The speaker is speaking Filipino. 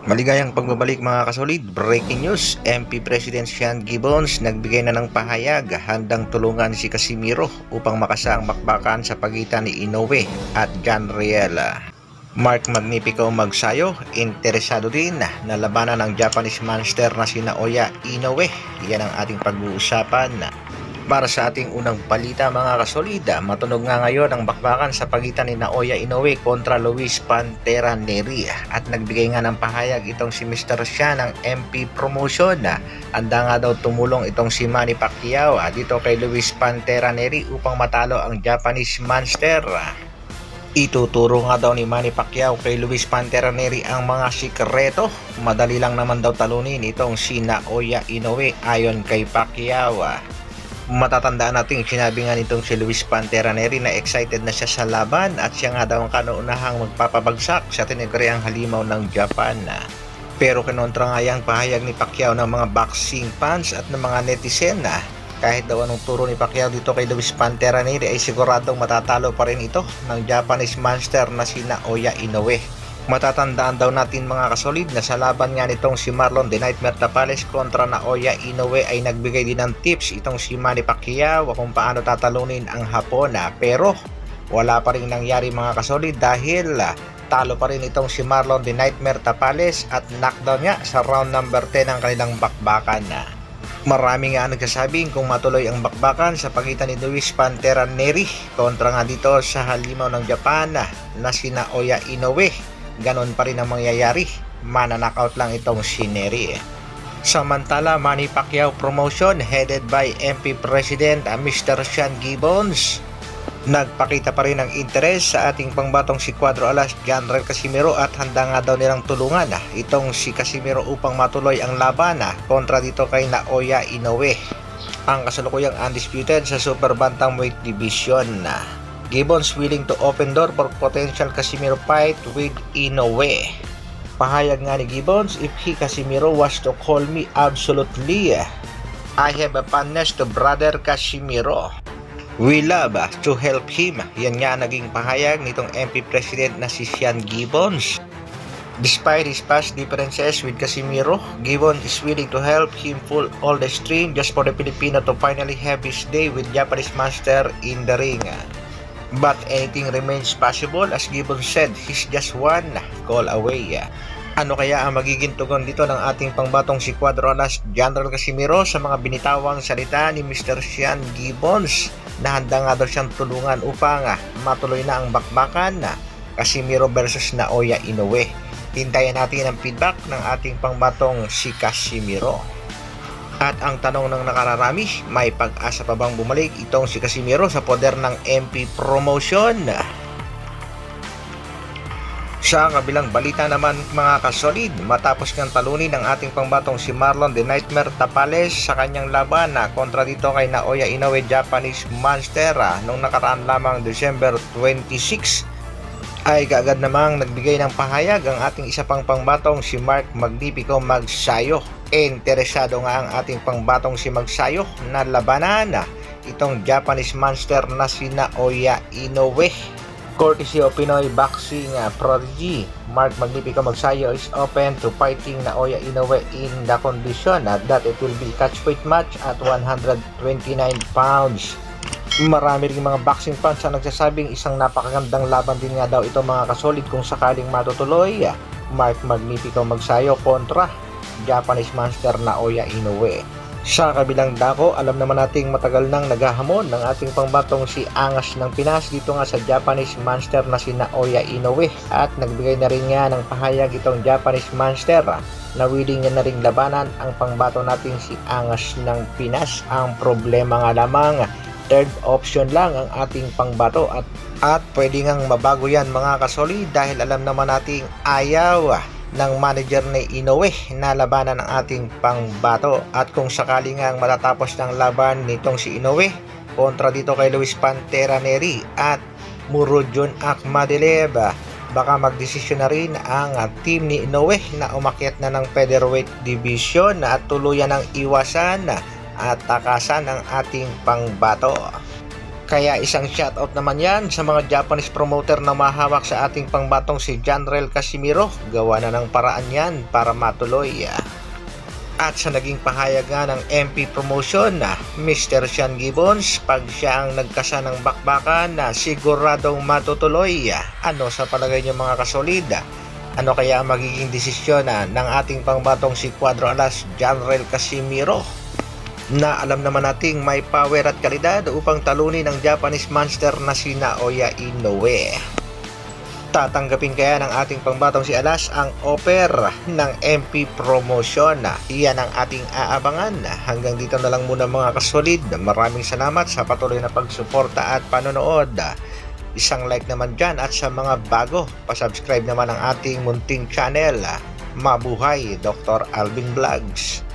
Maligayang pagbabalik mga kasolid, breaking news, MP President Sean Gibbons nagbigay na ng pahayag handang tulungan si Casimiro upang makasa ang bakbakan sa pagitan ni Inoue at John Riela. Mark Magnifico magsayo, interesado din na labanan ng Japanese monster na si Naoya Inoue. Yan ang ating pag-uusapan. Para sa ating unang balita mga kasolida, matunog nga ngayon ang bakbakan sa pagitan ni Naoya Inoue kontra Luis Pantera Nery at nagbigay nga ng pahayag itong si Mr. Sean ng MP promotion na handa nga daw tumulong itong si Manny Pacquiao dito kay Luis Pantera Nery upang matalo ang Japanese monster. Ituturo nga daw ni Manny Pacquiao kay Luis Pantera Nery ang mga sikreto. Madali lang naman daw talunin itong si Naoya Inoue ayon kay Pacquiao. Matatandaan natin sinabi nga nitong si Luis Pantera Nery na excited na siya sa laban at siya nga daw ang kauna-unahang magpapabagsak sa tinaguriang halimaw ng Japan. Pero kinontra nga yang pahayag ni Pacquiao ng mga boxing fans at ng mga netizen na kahit daw anong turo ni Pacquiao dito kay Luis Pantera Nery ay siguradong matatalo pa rin ito ng Japanese monster na si Naoya Inoue. Matatandaan daw natin mga kasolid na sa laban nga nitong si Marlon The Nightmare Tapales kontra Naoya Inoue ay nagbigay din ng tips itong si Manny Pacquiao kung paano tatalunin ang Hapon pero wala pa rin nangyari mga kasolid dahil talo pa rin itong si Marlon The Nightmare Tapales at knockdown niya sa round number 10 ng kanilang bakbakan. Marami nga nagsasabing kung matuloy ang bakbakan sa pagitan ni Luis Pantera Nery kontra nga dito sa halimaw ng Japan na si Naoya Inoue, ganon pa rin ang mangyayari, mananockout lang itong si Nery. Samantala, Manny Pacquiao promotion headed by MP President Mr. Sean Gibbons nagpakita pa rin ng interes sa ating pangbatong si Cuadro Alas Janrel Casimiro at handa nga daw nilang tulungan itong si Casimiro upang matuloy ang laban kontra dito kay Naoya Inoue, ang kasalukuyang undisputed sa super bantamweight division. Gibbons willing to open door for potential Casimiro fight with Inoue. Pahayag nga ni Gibbons, if Casimiro was to call me, absolutely I have a fondness to brother Casimiro. We love to help him. Yan nga naging pahayag nitong MP President na si Sean Gibbons. Despite his past differences with Casimiro, Gibbons is willing to help him pull all the string just for the Filipino to finally have his day with Japanese master in the ring. But anything remains possible, as Gibbons said, he's just one call away. Ano kaya ang magiging tugon dito ng ating pangbatong si Cuadro Alas Janrel Casimiro sa mga binitawang salita ni Mr. Sean Gibbons na handa nga daw siyang tulungan upang matuloy na ang bakbakan na Casimiro versus Naoya Inoue? Hintayin natin ang feedback ng ating pangbatong si Casimiro. At ang tanong ng nakararami, may pag-asa pa bang bumalik itong si Casimiro sa poder ng MP promotion? Sa kabilang balita naman mga kasolid, matapos ngang talunin ng ating pangbatong si Marlon The Nightmare Tapales sa kanyang laban kontra dito kay Naoya Inoue Japanese monster nung nakaraan lamang December 26, ay kaagad namang nagbigay ng pahayag ang ating isa pang pangbatong si Mark Magnifico magsayo. Interesado nga ang ating pangbatong si Magsayo na labanan itong Japanese monster na si Naoya Inoue. Courtesy of Pinoy Boxing Prodigy, Mark Magnifico Magsayo is open to fighting Naoya Inoue in the condition that it will be catchweight match at 129 pounds. Marami rin mga boxing fans ang nagsasabing isang napakagandang laban din nga daw ito mga kasolid kung sakaling matutuloy. Mark Magnifico Magsayo kontra Japanese monster Naoya Inoue. Sa kabilang dako, alam naman nating matagal nang naghahamon ng ating pangbatong si Angas ng Pinas dito nga sa Japanese monster na si Naoya Inoue at nagbigay na rin nga ng pahayag itong Japanese monster na willing niya na ring labanan ang pangbato nating si Angas ng Pinas. Ang problema nga lamang, third option lang ang ating pangbato at pwede ngang mabago yan mga kasolid dahil alam naman nating ayaw ng manager ni Inoue na labanan ang ating pangbato. At kung sakali nga matatapos ng laban nitong si Inoue kontra dito kay Luis Pantera Nery at Murodjon Akhmadiev, baka magdesisyon na rin ang team ni Inoue na umakyat na ng featherweight division at tuluyan ng iwasan at takasan ang ating pangbato. Kaya isang shoutout naman yan sa mga Japanese promoter na mahawak sa ating pangbatong si Janrel Casimiro. Gawa na ng paraan yan para matuloy. At sa naging pahayag nga ng MP Promotion na Mr. Sean Gibbons, pag siya ang nagkasa ng bakbakan na siguradong matutuloy. Ano sa palagay niyo mga kasolid? Ano kaya ang magiging desisyon ng ating pangbatong si Cuadro Alas Janrel Casimiro? Na alam naman nating may power at kalidad upang talunin ang Japanese monster na si Naoya Inoue. Tatanggapin kaya ng ating pangbatong si Alas ang offer ng MP Promotion? Iyan ang ating aabangan. Hanggang dito na lang muna mga kasolid. Maraming salamat sa patuloy na pagsuporta at panonood. Isang like naman dyan, at sa mga bago, pasubscribe naman ang ating munting channel. Mabuhay Dr. Alvin Vlogs.